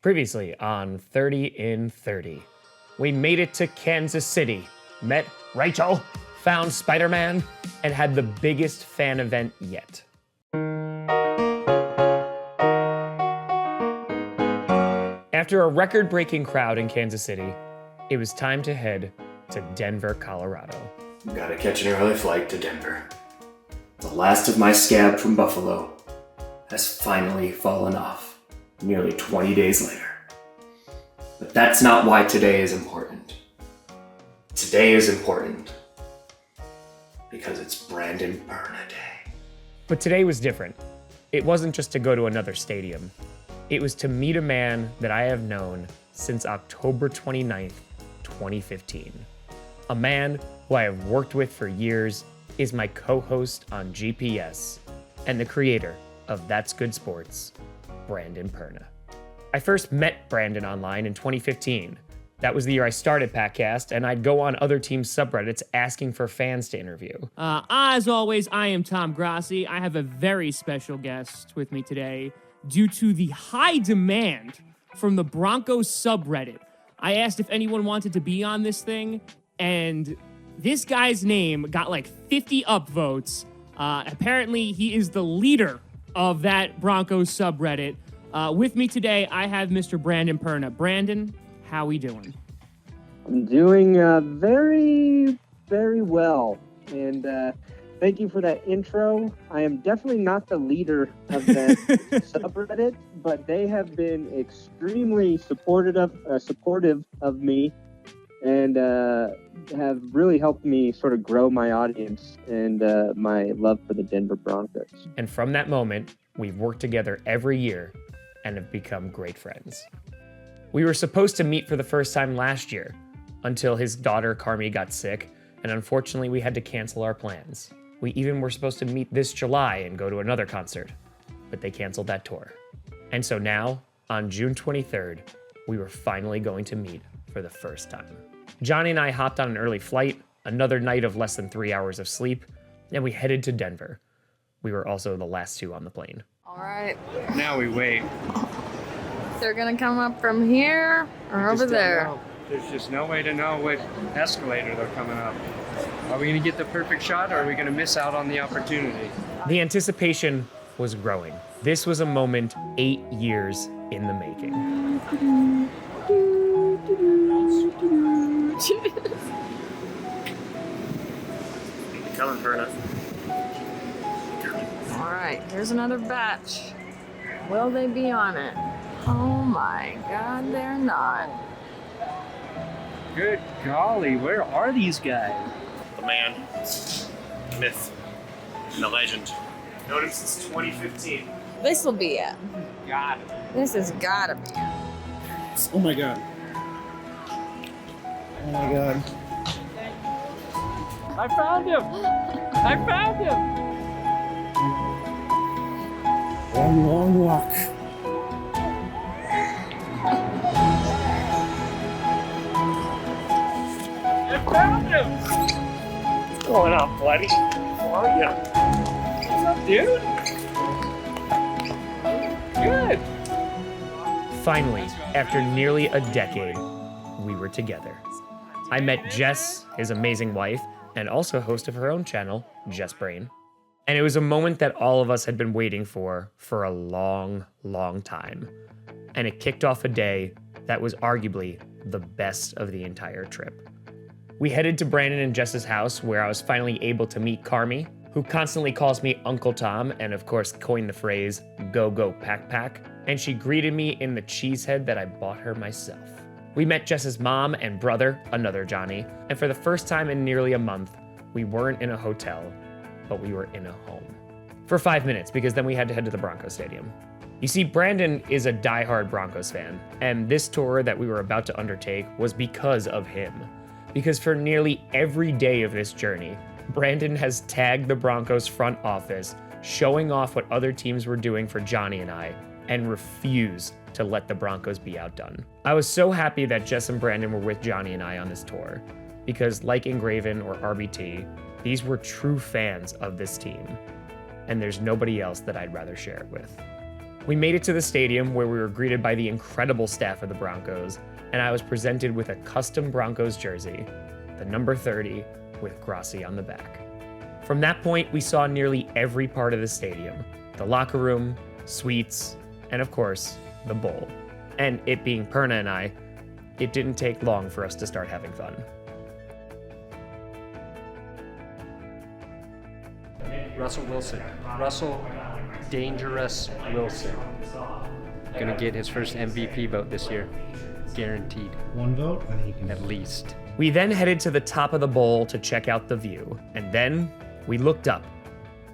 Previously on 30 in 30. We made it to Kansas City, met Rachel, found Spider-Man, and had the biggest fan event yet. After a record-breaking crowd in Kansas City, it was time to head to Denver, Colorado. Gotta catch an early flight to Denver. The last of my scab from Buffalo has finally fallen off, nearly 20 days later. But that's not why today is important. Today is important because it's Brandon Perna Day. But today was different. It wasn't just to go to another stadium. It was to meet a man that I have known since October 29th, 2015. A man who I have worked with for years, is my co-host on GPS, and the creator of That's Good Sports, Brandon Perna. I first met Brandon online in 2015. That was the year I started Packcast, and I'd go on other teams' subreddits asking for fans to interview. As always, I am Tom Grossi. I have a very special guest with me today. Due to the high demand from the Broncos subreddit, I asked if anyone wanted to be on this thing, and this guy's name got like 50 upvotes. Apparently, he is the leader of that Broncos subreddit. With me today, I have Mr. Brandon Perna. Brandon, how we doing? I'm doing very, very well. And thank you for that intro. I am definitely not the leader of that subreddit, but they have been extremely supportive of me and have really helped me sort of grow my audience and my love for the Denver Broncos. And from that moment, we've worked together every year and have become great friends. We were supposed to meet for the first time last year until his daughter Carmi got sick, and unfortunately we had to cancel our plans. We even were supposed to meet this July and go to another concert, but they canceled that tour. And so now, on June 23rd, we were finally going to meet for the first time. Johnny and I hopped on an early flight, another night of less than 3 hours of sleep, and we headed to Denver. We were also the last two on the plane. All right. Now we wait. They're gonna come up from here or over there. There's just no way to know what escalator they're coming up. Are we gonna get the perfect shot or are we gonna miss out on the opportunity? The anticipation was growing. This was a moment 8 years in the making. Coming, Perna. All right, here's another batch. Will they be on it? Oh my God, they're not. Good golly, where are these guys? The man, the myth, and the legend. Known him since 2015. This will be it. Got it. This has gotta be it. Oh my god. Oh my god. I found him! I found him! Long, long walk. I found him! What's going on, buddy? How are you? What's up, dude? Good. Finally, after nearly a decade, we were together. I met Jess, his amazing wife, and also host of her own channel, Jess Brain. And it was a moment that all of us had been waiting for a long, long time. And it kicked off a day that was arguably the best of the entire trip. We headed to Brandon and Jess's house where I was finally able to meet Carmi, who constantly calls me Uncle Tom and of course coined the phrase, "Go, go, pack, pack." And she greeted me in the cheesehead that I bought her myself. We met Jess's mom and brother, another Johnny, and for the first time in nearly a month, we weren't in a hotel, but we were in a home. For 5 minutes, because then we had to head to the Broncos stadium. You see, Brandon is a diehard Broncos fan, and this tour that we were about to undertake was because of him. Because for nearly every day of this journey, Brandon has tagged the Broncos front office, showing off what other teams were doing for Johnny and I, and refused to let the Broncos be outdone. I was so happy that Jess and Brandon were with Johnny and I on this tour, because like Engraven or RBT, these were true fans of this team, and there's nobody else that I'd rather share it with. We made it to the stadium where we were greeted by the incredible staff of the Broncos, and I was presented with a custom Broncos jersey, the number 30 with Grossi on the back. From that point, we saw nearly every part of the stadium, the locker room, suites, and of course, the bowl. And it being Perna and I, it didn't take long for us to start having fun. Russell Wilson. Russell Dangerous Wilson. Gonna get his first MVP vote this year. Guaranteed. One vote, and he can. At least. We then headed to the top of the bowl to check out the view, and then we looked up,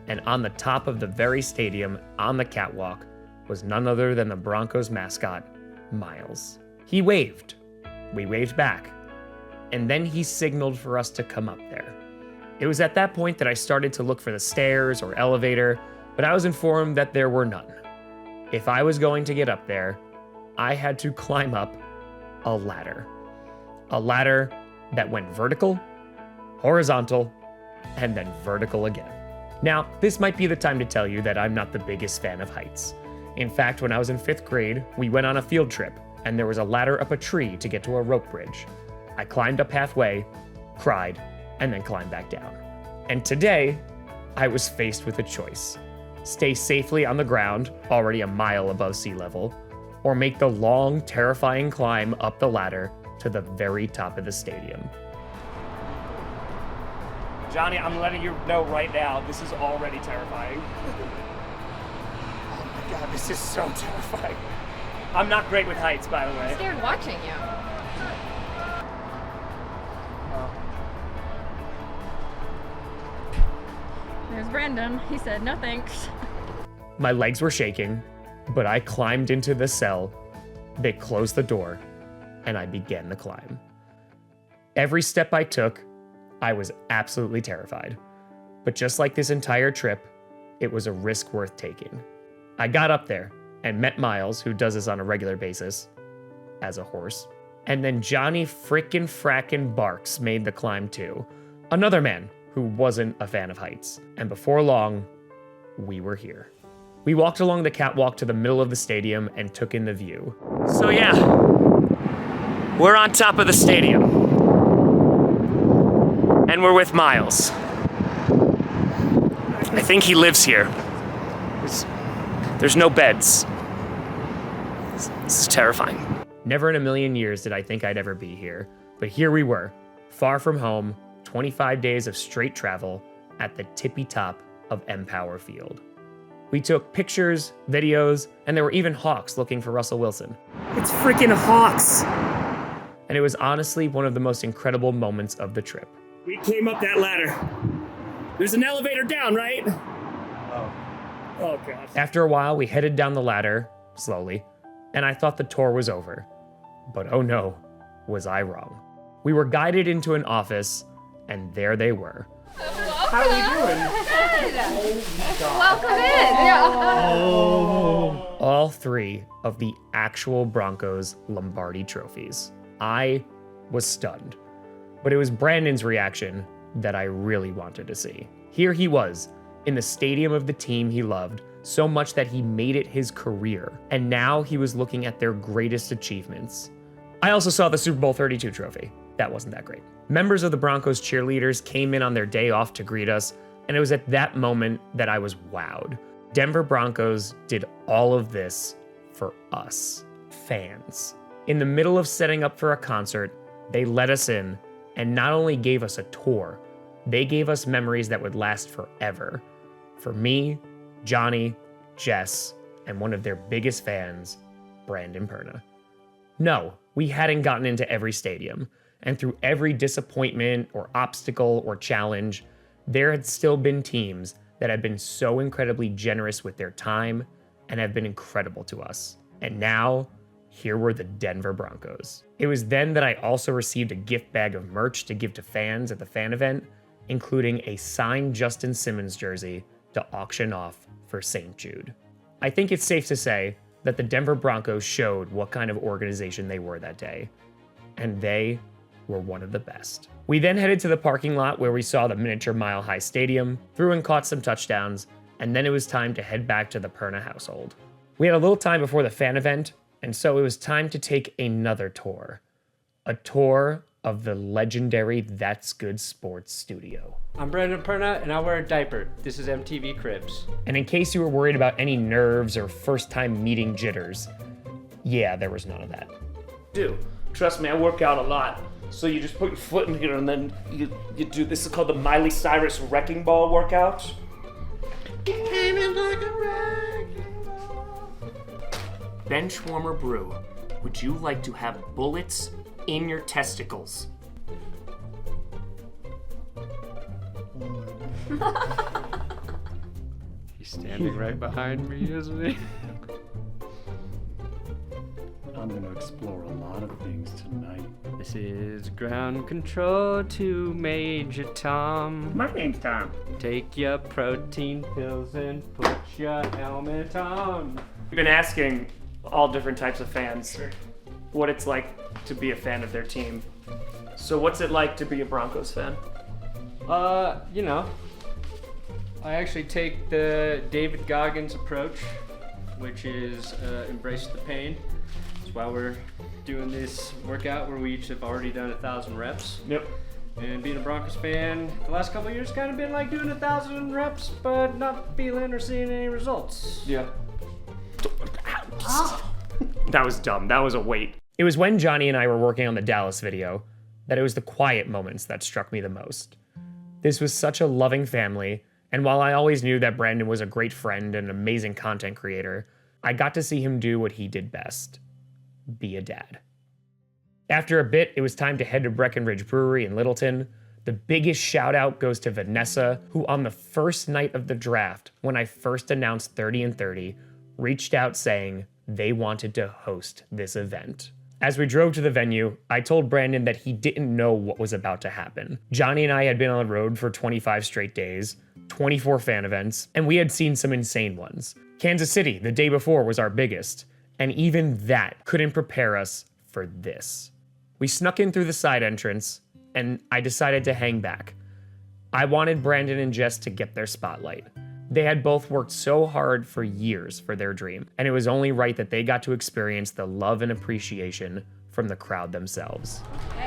and on the top of the very stadium, on the catwalk, was none other than the Broncos mascot, Miles. He waved. We waved back, and then he signaled for us to come up there. It was at that point that I started to look for the stairs or elevator, but I was informed that there were none. If I was going to get up there, I had to climb up a ladder. A ladder that went vertical, horizontal, and then vertical again. Now, this might be the time to tell you that I'm not the biggest fan of heights. In fact, when I was in 5th grade, we went on a field trip, and there was a ladder up a tree to get to a rope bridge. I climbed up halfway, cried, and then climbed back down. And today, I was faced with a choice. Stay safely on the ground, already a mile above sea level, or make the long, terrifying climb up the ladder to the very top of the stadium. Johnny, I'm letting you know right now, this is already terrifying. Oh my God, this is so terrifying. I'm not great with heights, by the way. I'm scared watching you. There's Brandon. He said no thanks. My legs were shaking, but I climbed into the cell. They closed the door, and I began the climb. Every step I took, I was absolutely terrified. But just like this entire trip, it was a risk worth taking. I got up there and met Miles, who does this on a regular basis, as a horse. And then Johnny frackin' Barks made the climb too. Another man who wasn't a fan of heights. And before long, we were here. We walked along the catwalk to the middle of the stadium and took in the view. So yeah, we're on top of the stadium. And we're with Miles. I think he lives here. There's no beds. This is terrifying. Never in a million years did I think I'd ever be here, but here we were, far from home, 25 days of straight travel at the tippy top of Empower Field. We took pictures, videos, and there were even hawks looking for Russell Wilson. It's freaking hawks! And it was honestly one of the most incredible moments of the trip. We came up that ladder. There's an elevator down, right? Oh God. After a while, we headed down the ladder, slowly, and I thought the tour was over. But oh no, was I wrong. We were guided into an office, and there they were. How are you doing? Welcome in. Yeah. All 3 of the actual Broncos Lombardi trophies. I was stunned. But it was Brandon's reaction that I really wanted to see. Here he was, in the stadium of the team he loved, so much that he made it his career. And now he was looking at their greatest achievements. I also saw the Super Bowl 32 trophy. That wasn't that great. Members of the Broncos cheerleaders came in on their day off to greet us, and it was at that moment that I was wowed. Denver Broncos did all of this for us, fans. In the middle of setting up for a concert, they let us in and not only gave us a tour, they gave us memories that would last forever. For me, Johnny, Jess, and one of their biggest fans, Brandon Perna. No, we hadn't gotten into every stadium, and through every disappointment or obstacle or challenge, there had still been teams that had been so incredibly generous with their time and have been incredible to us. And now, here were the Denver Broncos. It was then that I also received a gift bag of merch to give to fans at the fan event, including a signed Justin Simmons jersey to auction off for St. Jude. I think it's safe to say that the Denver Broncos showed what kind of organization they were that day, and they were one of the best. We then headed to the parking lot where we saw the miniature Mile High Stadium, threw and caught some touchdowns, and then it was time to head back to the Perna household. We had a little time before the fan event, and so it was time to take another tour. A tour of the legendary That's Good Sports studio. I'm Brandon Perna, and I wear a diaper. This is MTV Cribs. And in case you were worried about any nerves or first-time meeting jitters, yeah, there was none of that. Do. Trust me, I work out a lot. So you just put your foot in here and then you do, this is called the Miley Cyrus Wrecking Ball workout. Bench warmer brew. Would you like to have bullets in your testicles? He's standing right behind me, isn't he? I'm gonna explore a lot of things tonight. This is ground control to Major Tom. My name's Tom. Take your protein pills and put your helmet on. We've been asking all different types of fans what it's like to be a fan of their team. So what's it like to be a Broncos fan? You know, I actually take the David Goggins approach, which is embrace the pain. That's why we're doing this workout where we each have already done 1,000 reps. Yep. And being a Broncos fan, the last couple of years kind of been like doing 1,000 reps, but not feeling or seeing any results. Yeah. That was dumb. That was a weight. It was when Johnny and I were working on the Dallas video that it was the quiet moments that struck me the most. This was such a loving family, and while I always knew that Brandon was a great friend and an amazing content creator, I got to see him do what he did best: be a dad. After a bit, it was time to head to Breckenridge Brewery in Littleton. The biggest shout out goes to Vanessa, who on the first night of the draft, when I first announced 30 and 30, reached out saying they wanted to host this event. As we drove to the venue, I told Brandon that he didn't know what was about to happen. Johnny and I had been on the road for 25 straight days, 24 fan events, and we had seen some insane ones. Kansas City, the day before, was our biggest, and even that couldn't prepare us for this. We snuck in through the side entrance, and I decided to hang back. I wanted Brandon and Jess to get their spotlight. They had both worked so hard for years for their dream, and it was only right that they got to experience the love and appreciation from the crowd themselves. You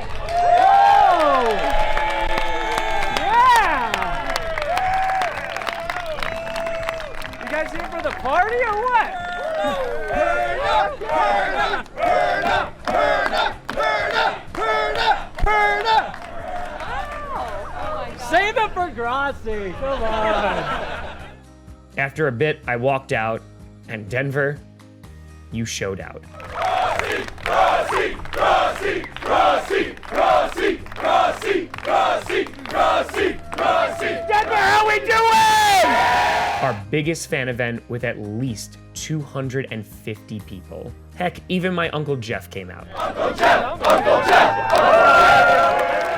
guys here for the party or what? Save it for Grossi. Come on. After a bit, I walked out, and Denver, you showed out. Grossi, Grossi, Grossi, Grossi, Grossi, Grossi, Grossi, Grossi. Denver, how we doing? Our biggest fan event with at least 250 people. Heck, even my Uncle Jeff came out. Uncle Jeff, Uncle Jeff.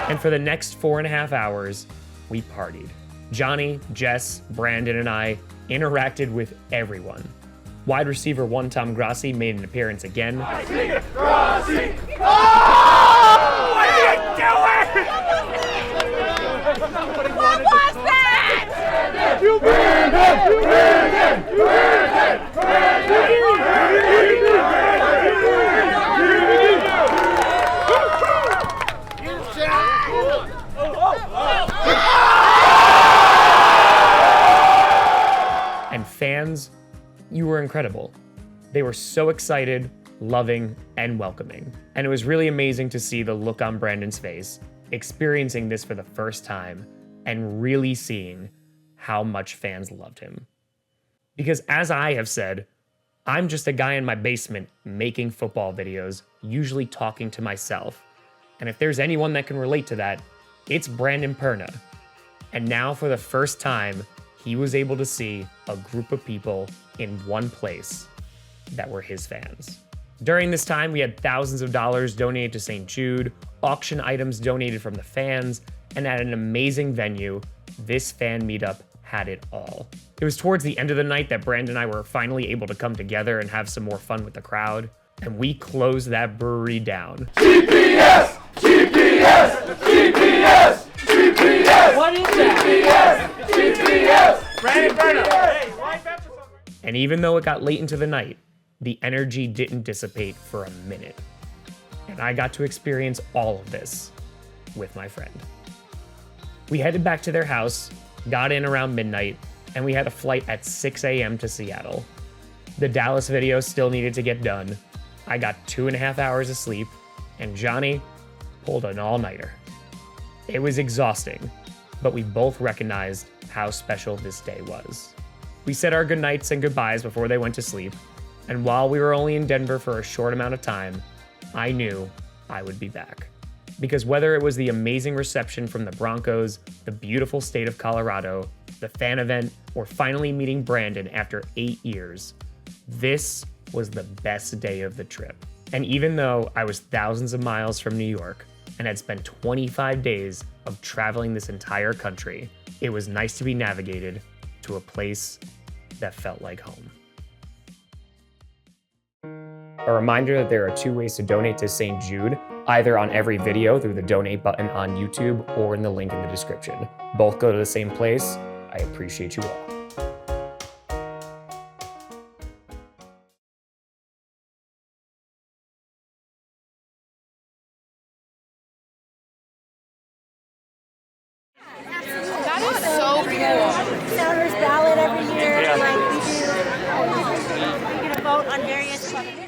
And for the next 4.5 hours, we partied. Johnny, Jess, Brandon, and I interacted with everyone. Wide receiver one Tom Grossi made an appearance again. Grossi! Oh! What are you doing? What was that? You Brandon! You Brandon! You Brandon! And fans, you were incredible. They were so excited, loving, and welcoming. And it was really amazing to see the look on Brandon's face, experiencing this for the first time, and really seeing how much fans loved him. Because as I have said, I'm just a guy in my basement making football videos, usually talking to myself. And if there's anyone that can relate to that, it's Brandon Perna. And now for the first time, he was able to see a group of people in one place that were his fans. During this time, we had thousands of dollars donated to St. Jude, auction items donated from the fans, and at an amazing venue, this fan meetup had it all. It was towards the end of the night that Brandon and I were finally able to come together and have some more fun with the crowd, and we closed that brewery down. GPS! GPS! GPS! GPS! What is that? GPS! GPS! Brandon Perna. And even though it got late into the night, the energy didn't dissipate for a minute. And I got to experience all of this with my friend. We headed back to their house, got in around midnight, and we had a flight at 6 a.m. to Seattle. The Dallas video still needed to get done. I got 2.5 hours of sleep, and Johnny pulled an all-nighter. It was exhausting, but we both recognized how special this day was. We said our goodnights and goodbyes before they went to sleep, and while we were only in Denver for a short amount of time, I knew I would be back. Because whether it was the amazing reception from the Broncos, the beautiful state of Colorado, the fan event, or finally meeting Brandon after 8 years, this was the best day of the trip. And even though I was thousands of miles from New York and had spent 25 days of traveling this entire country, it was nice to be navigated to a place that felt like home. A reminder that there are 2 ways to donate to St. Jude, either on every video through the donate button on YouTube or in the link in the description. Both go to the same place. I appreciate you all. That is so cool. Founders ballot every year, like we do. We're gonna vote on various.